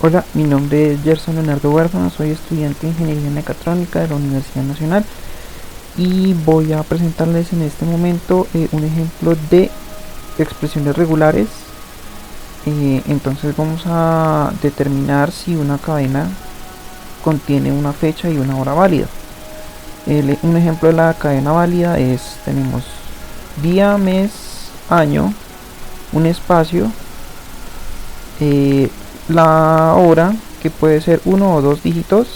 Hola, mi nombre es Gerson Leonardo Huérfano, soy estudiante de Ingeniería Mecatrónica de la Universidad Nacional y voy a presentarles en este momento un ejemplo de expresiones regulares. Entonces vamos a determinar si una cadena contiene una fecha y una hora válida. Un ejemplo de la cadena válida es, tenemos día, mes, año, un espacio, la hora, que puede ser uno o dos dígitos,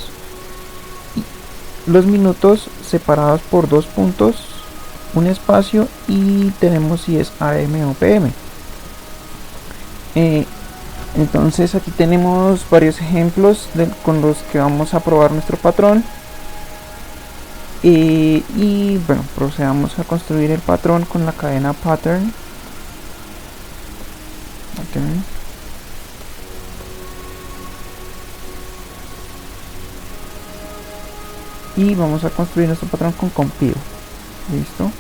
los minutos separados por dos puntos, un espacio, y tenemos si es AM o PM. Entonces aquí tenemos varios ejemplos con los que vamos a probar nuestro patrón. Y bueno, procedamos a construir el patrón con la cadena pattern. Y vamos a construir nuestro patrón con compile. Listo.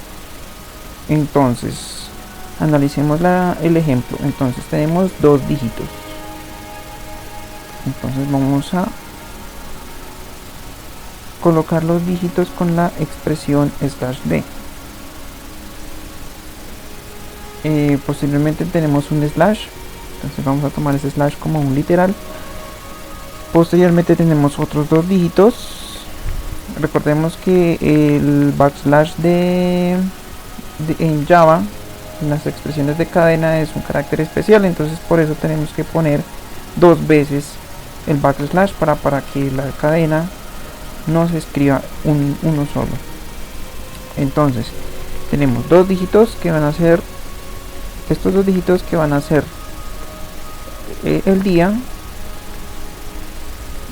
Entonces analicemos el ejemplo. Entonces tenemos dos dígitos. Entonces vamos a colocar los dígitos con la expresión /d. Posiblemente tenemos un slash, entonces vamos a tomar ese slash como un literal. Posteriormente tenemos otros dos dígitos. Recordemos que el backslash en Java, en las expresiones de cadena, es un carácter especial, entonces por eso tenemos que poner dos veces el backslash para que la cadena no se escriba uno solo. Entonces tenemos dos dígitos que van a ser, estos dos dígitos que van a ser el día,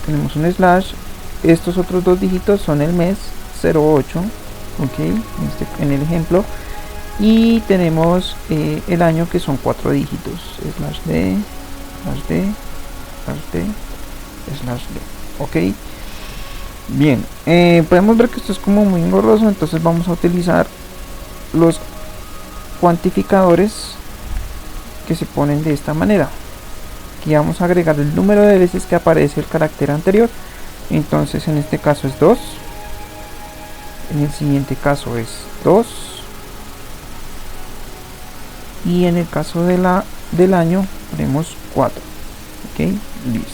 tenemos un slash, estos otros dos dígitos son el mes, 08, ok, en el ejemplo, y tenemos el año, que son cuatro dígitos, /d, /d, /d, /d, ok. Bien, podemos ver que esto es como muy engorroso, entonces vamos a utilizar los cuantificadores que se ponen de esta manera. Aquí vamos a agregar el número de veces que aparece el carácter anterior. Entonces en este caso es 2, en el siguiente caso es 2, y en el caso del año ponemos 4. Ok, listo.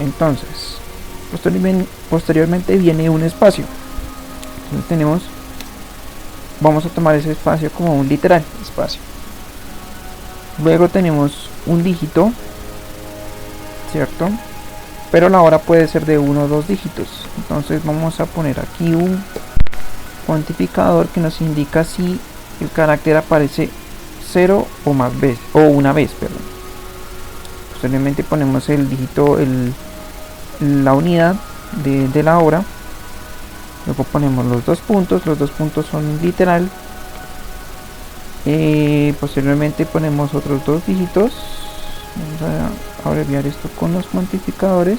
Entonces posteriormente viene un espacio. Entonces vamos a tomar ese espacio como un literal espacio. Luego tenemos un dígito, ¿cierto? Pero la hora puede ser de uno o dos dígitos. Entonces vamos a poner aquí un cuantificador que nos indica si el carácter aparece 0 o más veces, o una vez, perdón. Posteriormente ponemos el dígito, la unidad de la hora. Luego ponemos los dos puntos son literal. Posteriormente ponemos otros dos dígitos. Vamos a abreviar esto con los cuantificadores.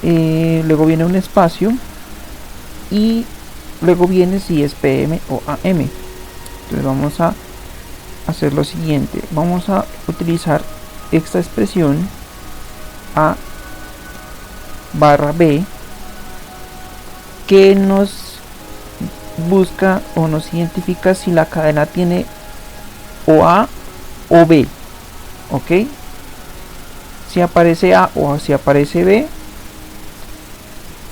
Luego viene un espacio, y luego viene si es PM o AM. Entonces vamos a hacer lo siguiente, vamos a utilizar esta expresión A barra B, que nos busca o nos identifica si la cadena tiene o A o B. Ok, si aparece A o si aparece B,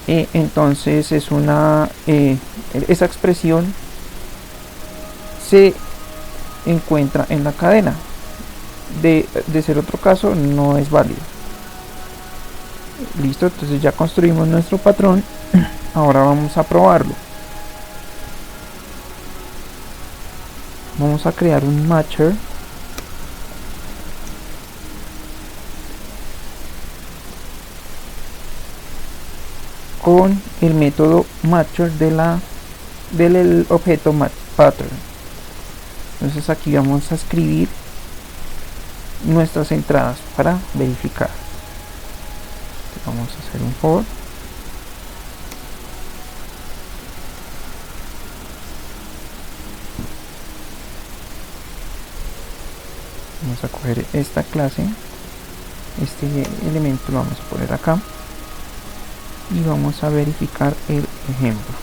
entonces es esa expresión se encuentra en la cadena. De ser otro caso, no es válido. Listo, entonces ya construimos nuestro patrón. Ahora vamos a probarlo. Vamos a crear un matcher con el método matcher del objeto pattern. Entonces aquí vamos a escribir nuestras entradas para verificar. Vamos a hacer un for. Vamos a coger esta clase este elemento lo vamos a poner acá y vamos a verificar el ejemplo.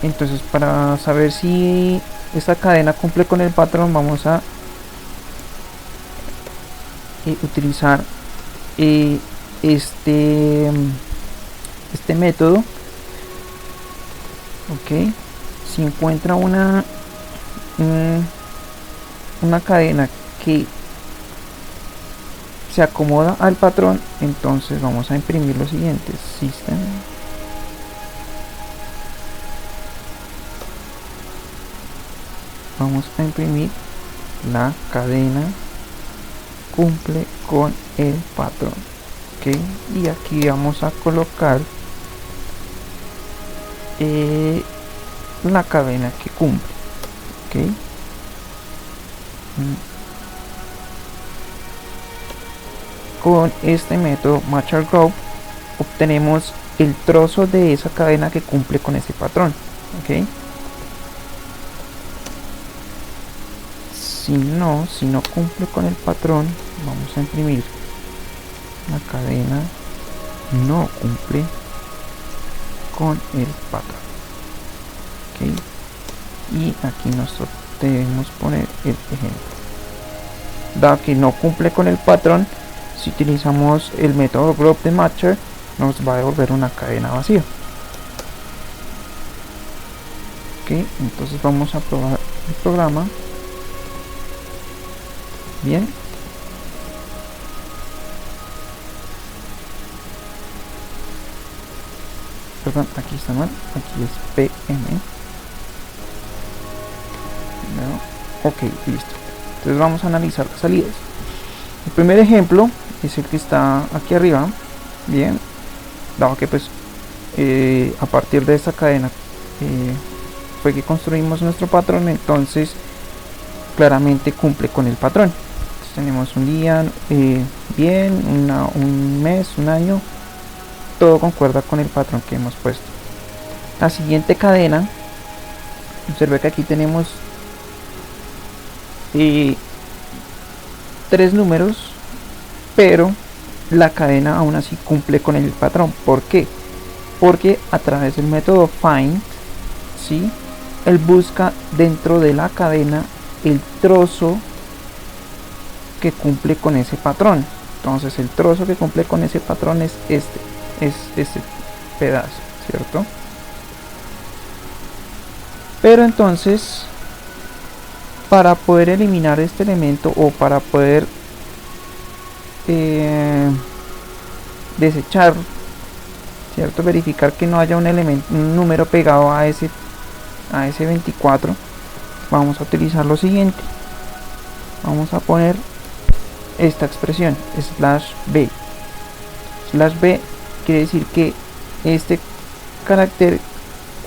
Entonces, para saber si esta cadena cumple con el patrón, vamos a utilizar este método. Ok, si encuentra una cadena que se acomoda al patrón, entonces vamos a imprimir lo siguiente: system, vamos a imprimir la cadena cumple con el patrón. Ok, y aquí vamos a colocar la cadena que cumple. Ok, con este método match_group obtenemos el trozo de esa cadena que cumple con ese patrón. Ok, si no cumple con el patrón, vamos a imprimir la cadena no cumple con el patrón. Ok, y aquí nosotros debemos poner el ejemplo. Dado que no cumple con el patrón, si utilizamos el método group de matcher, nos va a devolver una cadena vacía. Ok, entonces vamos a probar el programa. Bien, perdón, aquí está mal, aquí es PM. No. Ok, listo. Entonces vamos a analizar las salidas. El primer ejemplo es el que está aquí arriba. Bien, dado que pues a partir de esta cadena fue que construimos nuestro patrón, entonces claramente cumple con el patrón. Entonces, tenemos un día, bien, un mes, un año, todo concuerda con el patrón que hemos puesto. La siguiente cadena, observe que aquí tenemos 3 números, pero la cadena aún así cumple con el patrón. ¿Por qué? Porque a través del método find, ¿sí?, él busca dentro de la cadena el trozo que cumple con ese patrón. Entonces el trozo que cumple con ese patrón es este pedazo, ¿cierto? Pero entonces, para poder eliminar este elemento o para poder desechar, ¿cierto?, verificar que no haya un elemento, un número pegado a ese 24, vamos a utilizar lo siguiente. Vamos a poner esta expresión /b. /b quiere decir que este carácter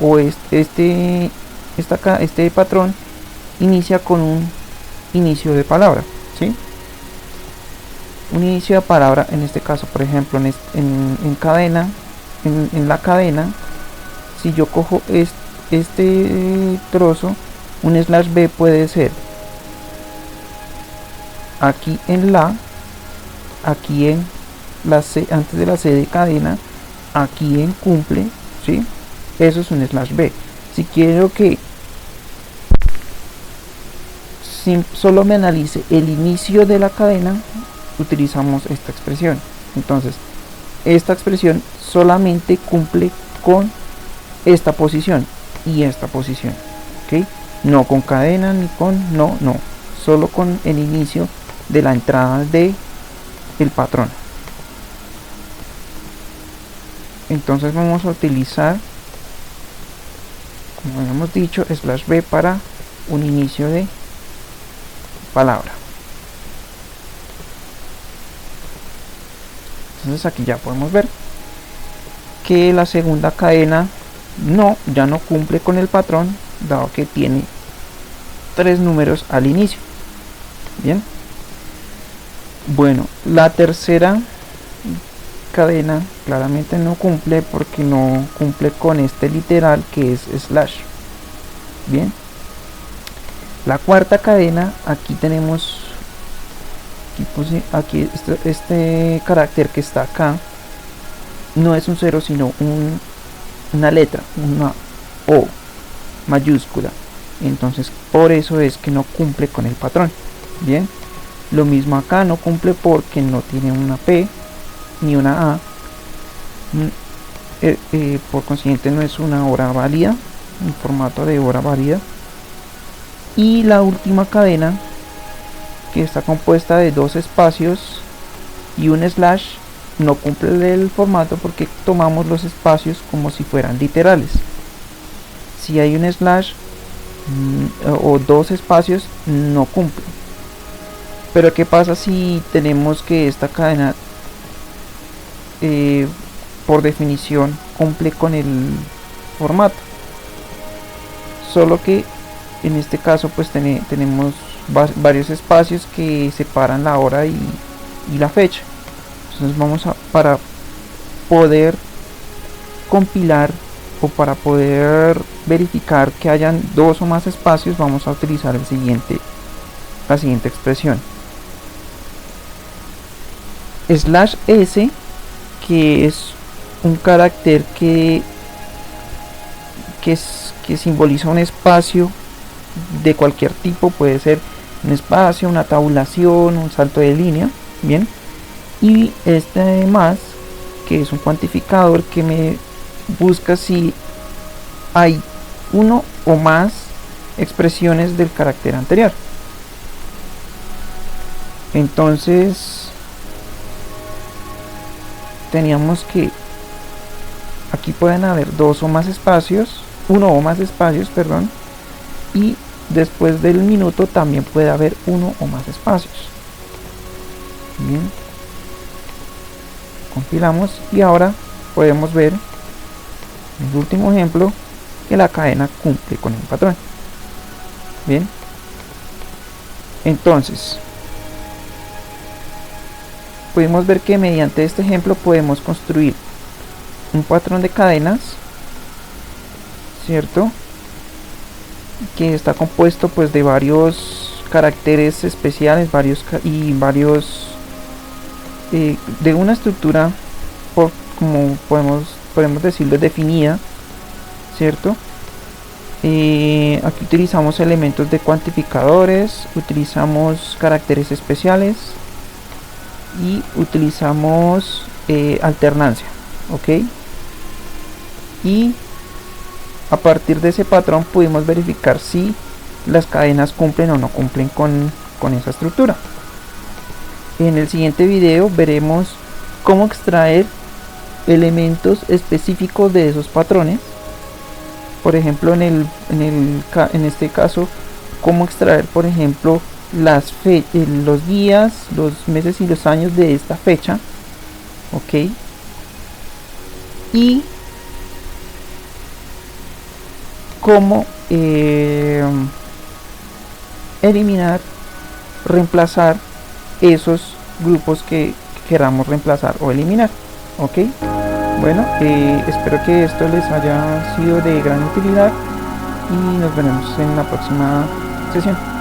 o este patrón inicia con un inicio de palabra, ¿sí? Un inicio de palabra, en este caso, por ejemplo, en cadena, en la cadena, si yo cojo este trozo, un /b puede ser aquí aquí en la C, antes de la C de cadena, aquí en cumple, ¿sí? Eso es un /b. Si quiero que solo me analice el inicio de la cadena, utilizamos esta expresión. Entonces, esta expresión solamente cumple con esta posición y esta posición, ¿ok? No con cadena ni con no, solo con el inicio de la entrada de el patrón. Entonces vamos a utilizar, como habíamos dicho, /b para un inicio de palabra. Entonces aquí ya podemos ver que la segunda cadena ya no cumple con el patrón, dado que tiene 3 números al inicio. Bien, bueno, la tercera cadena claramente no cumple porque no cumple con este literal que es /. Bien, La cuarta cadena, aquí tenemos, aquí este carácter que está acá, no es un 0 sino una letra, una O mayúscula. Entonces por eso es que no cumple con el patrón. Bien, lo mismo acá, no cumple porque no tiene una P ni una A. Por consiguiente no es una hora válida, un formato de hora válida. Y la última cadena, que está compuesta de 2 espacios y un slash, no cumple el formato porque tomamos los espacios como si fueran literales. Si hay un slash o 2 espacios, no cumple. Pero ¿qué pasa si tenemos que esta cadena por definición cumple con el formato? Solo que en este caso pues tenemos varios espacios que separan la hora y la fecha. Entonces vamos a, para poder compilar o para poder verificar que hayan 2 o más espacios, vamos a utilizar la siguiente expresión. Slash S, que es un carácter que simboliza un espacio de cualquier tipo, puede ser un espacio, una tabulación, un salto de línea, bien. Y este más, que es un cuantificador que me busca si hay 1 o más expresiones del carácter anterior. Entonces teníamos que aquí pueden haber 2 o más espacios, 1 o más espacios, perdón, y después del minuto también puede haber 1 o más espacios. Bien, compilamos y ahora podemos ver en el último ejemplo que la cadena cumple con el patrón. Bien, entonces podemos ver que mediante este ejemplo podemos construir un patrón de cadenas, ¿cierto? Que está compuesto pues de varios caracteres especiales, de una estructura como podemos decirlo, definida, ¿cierto? Aquí utilizamos elementos de cuantificadores, utilizamos caracteres especiales y utilizamos alternancia, ¿ok? Y a partir de ese patrón pudimos verificar si las cadenas cumplen o no cumplen con esa estructura. En el siguiente video veremos cómo extraer elementos específicos de esos patrones. Por ejemplo, en este caso, cómo extraer, por ejemplo, los días, los meses y los años de esta fecha, ok, y cómo eliminar, reemplazar esos grupos que queramos reemplazar o eliminar, ok. Bueno, espero que esto les haya sido de gran utilidad y nos veremos en la próxima sesión.